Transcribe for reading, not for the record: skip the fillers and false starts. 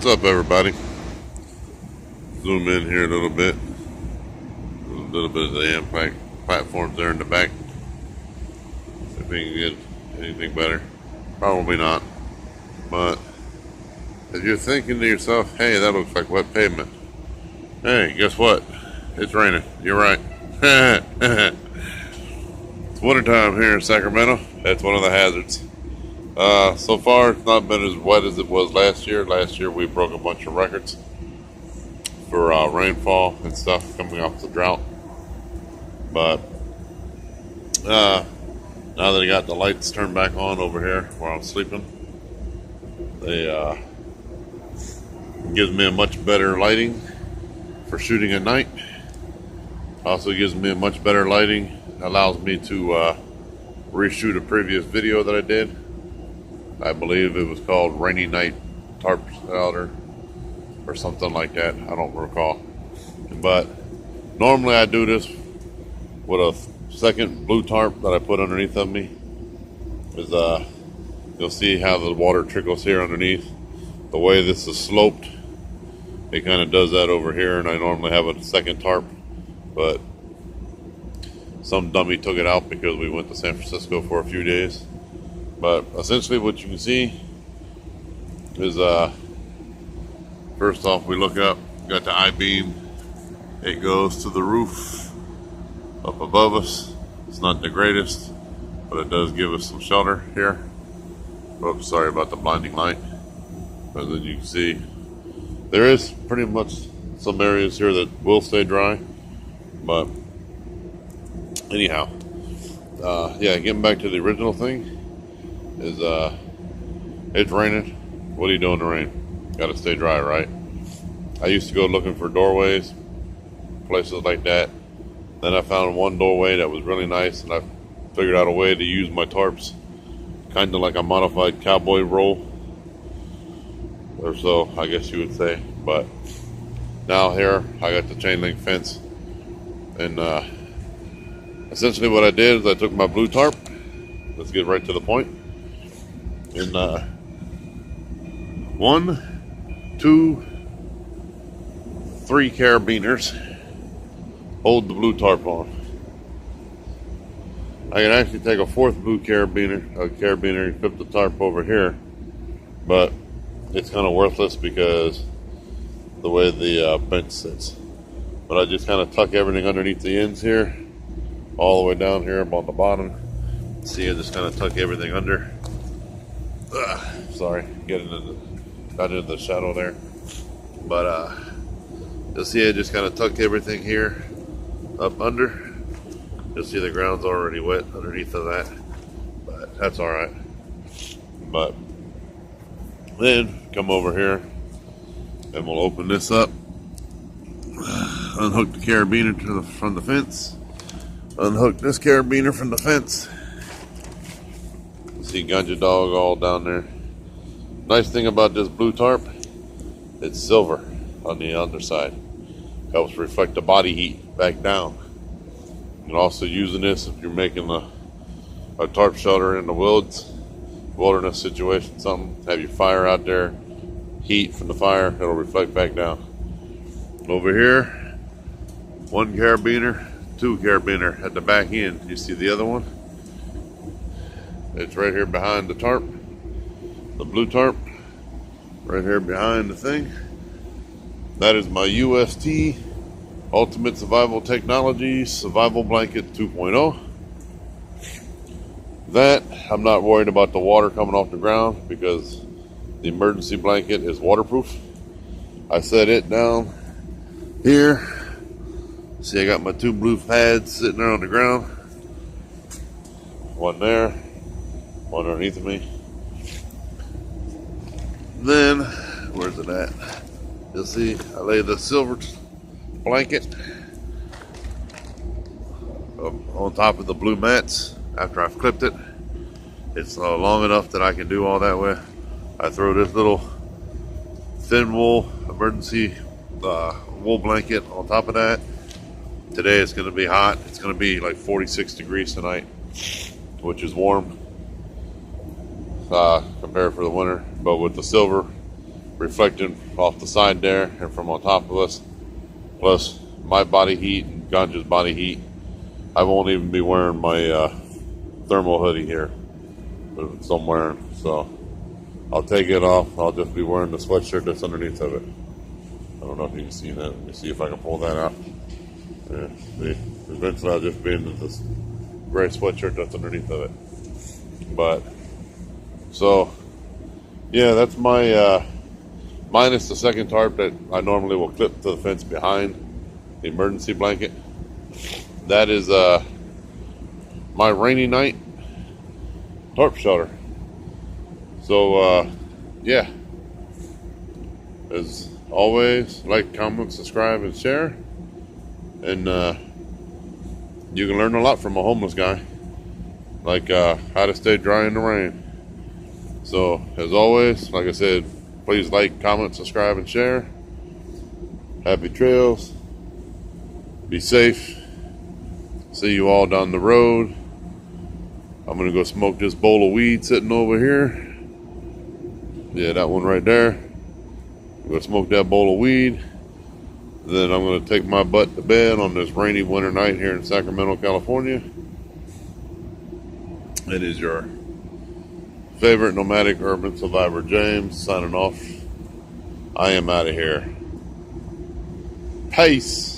What's up, everybody? Zoom in here a little bit. A little bit of the Impact platforms there in the back. See if we can get anything better. Probably not. But if you're thinking to yourself, hey, that looks like wet pavement. Hey, guess what? It's raining. You're right. It's wintertime here in Sacramento. That's one of the hazards. So far, it's not been as wet as it was last year. Last year, we broke a bunch of records for rainfall and stuff coming off the drought. But now that I got the lights turned back on over here where I'm sleeping, they gives me a much better lighting for shooting at night. Also gives me a much better lighting. Allows me to reshoot a previous video that I did. I believe it was called Rainy Night Tarp Shelter or something like that. I don't recall. But normally I do this with a second blue tarp that I put underneath of me. Is you'll see how the water trickles here underneath. The way this is sloped, it kind of does that over here, and I normally have a second tarp, but some dummy took it out because we went to San Francisco for a few days. But essentially what you can see is first off, we look up, got the I-beam. It goes to the roof up above us. It's not the greatest, but it does give us some shelter here. Oops, sorry about the blinding light. But then you can see there is pretty much some areas here that will stay dry. But anyhow, yeah, getting back to the original thing is it's raining. What do you do in the rain? Gotta stay dry, right? I used to go looking for doorways, places like that. Then I found one doorway that was really nice, and I figured out a way to use my tarps kind of like a modified cowboy roll or so, I guess you would say. But now here I got the chain link fence, and essentially what I did is I took my blue tarp. Let's get right to the point. And 1, 2, 3 carabiners hold the blue tarp on. I can actually take a 4th blue carabiner and flip the tarp over here, but it's kind of worthless because the way the bench sits. But I just kind of tuck everything underneath the ends here, all the way down here on the bottom. See, I just kind of tuck everything under. Sorry, got into the shadow there. But you'll see I just kind of tuck everything here up under. You'll see the ground's already wet underneath of that, but that's all right. But then come over here and we'll open this up, unhook the carabiner from the fence, unhook this carabiner from the fence. See Ganja Dog all down there. Nice thing about this blue tarp, it's silver on the underside. Helps reflect the body heat back down. And also using this if you're making a tarp shelter in the wilderness situation, something, have your fire out there, heat from the fire, it'll reflect back down. Over here, 1 carabiner, 2 carabiner at the back end. You see the other one? It's right here behind the tarp, the blue tarp, right here behind the thing. That is my UST Ultimate Survival Technologies Survival Blanket 2.0. That, I'm not worried about the water coming off the ground because the emergency blanket is waterproof. I set it down here. See, I got my 2 blue pads sitting there on the ground. One there, one underneath of me. Then, where's it at? You'll see I lay the silver blanket on top of the blue mats after I've clipped it. It's long enough that I can do all that with. I throw this little thin wool emergency wool blanket on top of that. Today it's going to be hot. It's going to be like 46 degrees tonight, which is warm compared for the winter. But with the silver reflecting off the side there and from on top of us, plus my body heat and Ganja's body heat. I won't even be wearing my thermal hoodie here, but it's I'm wearing, so I'll take it off. I'll just be wearing the sweatshirt that's underneath of it. I don't know if you can see that. Let me see if I can pull that out. Yeah, see, eventually I'll just be in this gray sweatshirt that's underneath of it. But so yeah, that's my minus the second tarp that I normally will clip to the fence behind the emergency blanket. That is my rainy night tarp shelter. So yeah, as always, like, comment, subscribe, and share. And you can learn a lot from a homeless guy, like how to stay dry in the rain. So as always, like I said, please like, comment, subscribe, and share. Happy trails. Be safe. See you all down the road. I'm gonna go smoke this bowl of weed sitting over here. Yeah, that one right there. I'm gonna smoke that bowl of weed. Then I'm gonna take my butt to bed on this rainy winter night here in Sacramento, California. It is your favorite nomadic urban survivor, James, signing off. I am out of here. Peace.